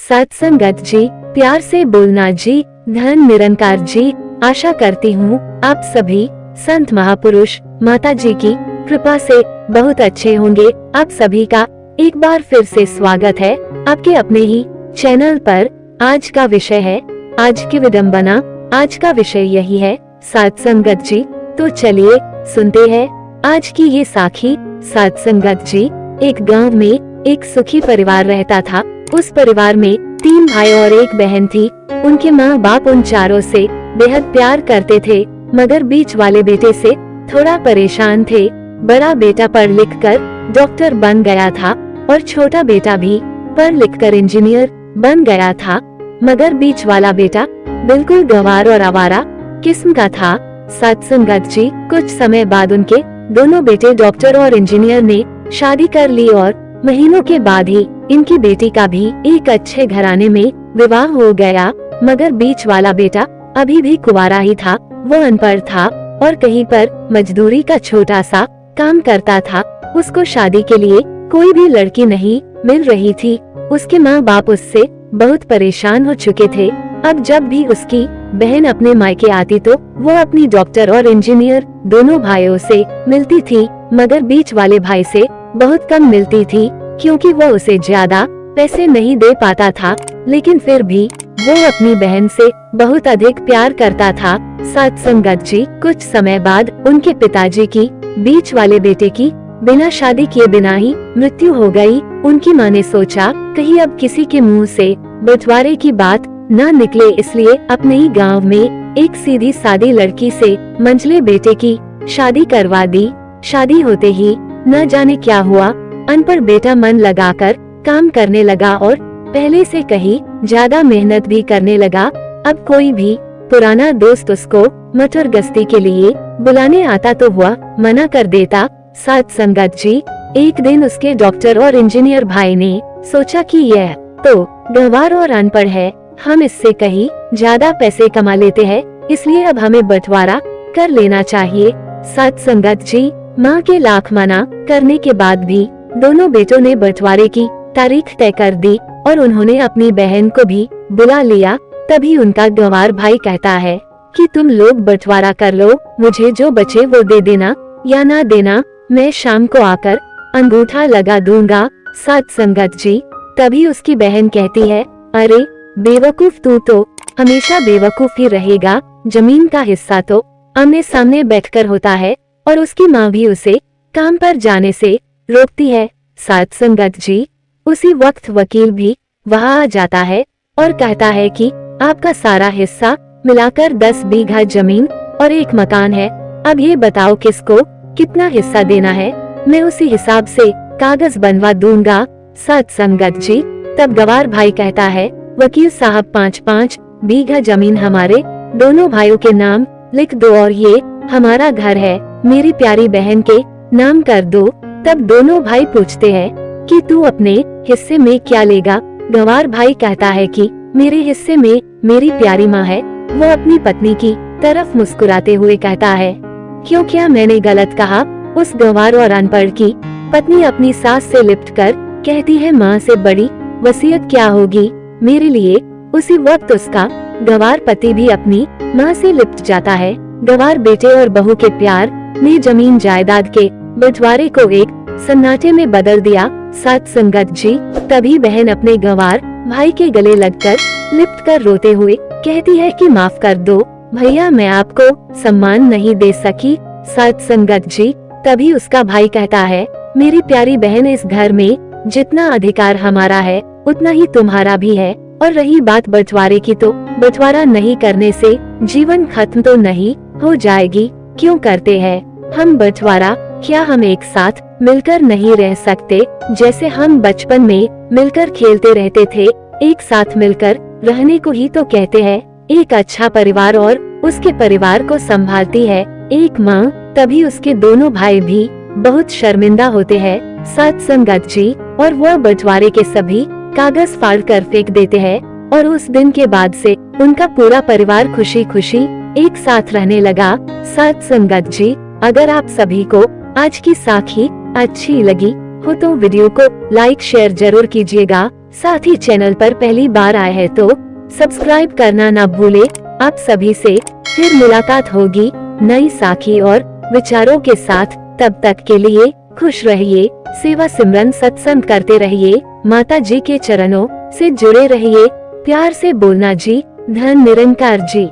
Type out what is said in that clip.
सत्संगत जी, प्यार से बोलना जी, धन निरंकार जी। आशा करती हूँ आप सभी संत महापुरुष माता जी की कृपा से बहुत अच्छे होंगे। आप सभी का एक बार फिर से स्वागत है आपके अपने ही चैनल पर। आज का विषय है आज की विडंबना। आज का विषय यही है सत्संगत जी। तो चलिए सुनते हैं आज की ये साखी। सत्संगत जी, एक गांव में एक सुखी परिवार रहता था। उस परिवार में 3 भाई और 1 बहन थी। उनके माँ बाप उन चारों से बेहद प्यार करते थे, मगर बीच वाले बेटे से थोड़ा परेशान थे। बड़ा बेटा पढ़ लिख कर डॉक्टर बन गया था और छोटा बेटा भी पढ़ लिख कर इंजीनियर बन गया था, मगर बीच वाला बेटा बिल्कुल गंवार और आवारा किस्म का था। सत्संगत जी, कुछ समय बाद उनके दोनों बेटे डॉक्टर और इंजीनियर ने शादी कर ली और महीनों के बाद ही इनकी बेटी का भी एक अच्छे घराने में विवाह हो गया। मगर बीच वाला बेटा अभी भी कुंवारा ही था। वो अनपढ़ था और कहीं पर मजदूरी का छोटा सा काम करता था। उसको शादी के लिए कोई भी लड़की नहीं मिल रही थी। उसके माँ बाप उससे बहुत परेशान हो चुके थे। अब जब भी उसकी बहन अपने मायके आती तो वो अपनी डॉक्टर और इंजीनियर दोनों भाइयों से मिलती थी, मगर बीच वाले भाई से बहुत कम मिलती थी, क्योंकि वो उसे ज्यादा पैसे नहीं दे पाता था। लेकिन फिर भी वो अपनी बहन से बहुत अधिक प्यार करता था। सत्संगत जी, कुछ समय बाद उनके पिताजी की बीच वाले बेटे की बिना शादी किए बिना ही मृत्यु हो गई। उनकी माँ ने सोचा कहीं अब किसी के मुंह से बंटवारे की बात न निकले, इसलिए अपने ही गांव में एक सीधी सादी लड़की से मंझले बेटे की शादी करवा दी। शादी होते ही न जाने क्या हुआ, अनपढ़ बेटा मन लगाकर काम करने लगा और पहले से कहीं ज्यादा मेहनत भी करने लगा। अब कोई भी पुराना दोस्त उसको मटर गश्ती के लिए बुलाने आता तो वह मना कर देता। सत्संगत जी, एक दिन उसके डॉक्टर और इंजीनियर भाई ने सोचा कि यह तो गंवार और अनपढ़ है, हम इससे कहीं ज्यादा पैसे कमा लेते हैं, इसलिए अब हमें बंटवारा कर लेना चाहिए। सत्संगत जी, माँ के लाख मना करने के बाद भी दोनों बेटों ने बंटवारे की तारीख तय कर दी और उन्होंने अपनी बहन को भी बुला लिया। तभी उनका गंवार भाई कहता है कि तुम लोग बंटवारा कर लो, मुझे जो बचे वो दे देना या ना देना, मैं शाम को आकर अंगूठा लगा दूंगा। सत्संगत जी, तभी उसकी बहन कहती है, अरे बेवकूफ, तू तो हमेशा बेवकूफ ही रहेगा, जमीन का हिस्सा तो आमने सामने बैठकर होता है। और उसकी माँ भी उसे काम पर जाने से रोकती है। सत्संगत जी, उसी वक्त वकील भी वहाँ आ जाता है और कहता है कि आपका सारा हिस्सा मिलाकर 10 बीघा जमीन और 1 मकान है। अब ये बताओ किसको कितना हिस्सा देना है, मैं उसी हिसाब से कागज बनवा दूंगा। सत्संगत जी, तब गंवार भाई कहता है, वकील साहब 5-5 बीघा जमीन हमारे दोनों भाइयों के नाम लिख दो और ये हमारा घर है, मेरी प्यारी बहन के नाम कर दो। तब दोनों भाई पूछते हैं कि तू अपने हिस्से में क्या लेगा। गंवार भाई कहता है कि मेरे हिस्से में मेरी प्यारी माँ है। वो अपनी पत्नी की तरफ मुस्कुराते हुए कहता है, क्यों, क्या मैंने गलत कहा? उस गंवार और अनपढ़ की पत्नी अपनी सास से लिपट कर कहती है, माँ से बड़ी वसीयत क्या होगी मेरे लिए। उसी वक्त उसका गंवार पति भी अपनी माँ से लिपट जाता है। गंवार बेटे और बहू के प्यार ने जमीन जायदाद के बंटवारे को एक सन्नाटे में बदल दिया। सत्संगत जी, तभी बहन अपने गंवार भाई के गले लगकर लिपट कर रोते हुए कहती है कि माफ कर दो भैया, मैं आपको सम्मान नहीं दे सकी। सत्संगत जी, तभी उसका भाई कहता है, मेरी प्यारी बहन, इस घर में जितना अधिकार हमारा है उतना ही तुम्हारा भी है। और रही बात बंटवारे की, तो बंटवारा नहीं करने से जीवन खत्म तो नहीं हो जाएगी। क्यों करते हैं हम बंटवारा? क्या हम एक साथ मिलकर नहीं रह सकते? जैसे हम बचपन में मिलकर खेलते रहते थे, एक साथ मिलकर रहने को ही तो कहते हैं एक अच्छा परिवार और उसके परिवार को संभालती है एक माँ। तभी उसके दोनों भाई भी बहुत शर्मिंदा होते हैं। सत्संगत जी, और वह बंटवारे के सभी कागज फाड़ कर फेंक देते हैं और उस दिन के बाद से उनका पूरा परिवार खुशी खुशी एक साथ रहने लगा। सत्संगत जी, अगर आप सभी को आज की साखी अच्छी लगी हो तो वीडियो को लाइक शेयर जरूर कीजिएगा। साथ ही चैनल पर पहली बार आए हैं तो सब्सक्राइब करना ना भूले। आप सभी से फिर मुलाकात होगी नई साखी और विचारों के साथ। तब तक के लिए खुश रहिए, सेवा सिमरन सत्संग करते रहिए, माता जी के चरणों से जुड़े रहिए। प्यार से बोलना जी, धन निरंकार जी।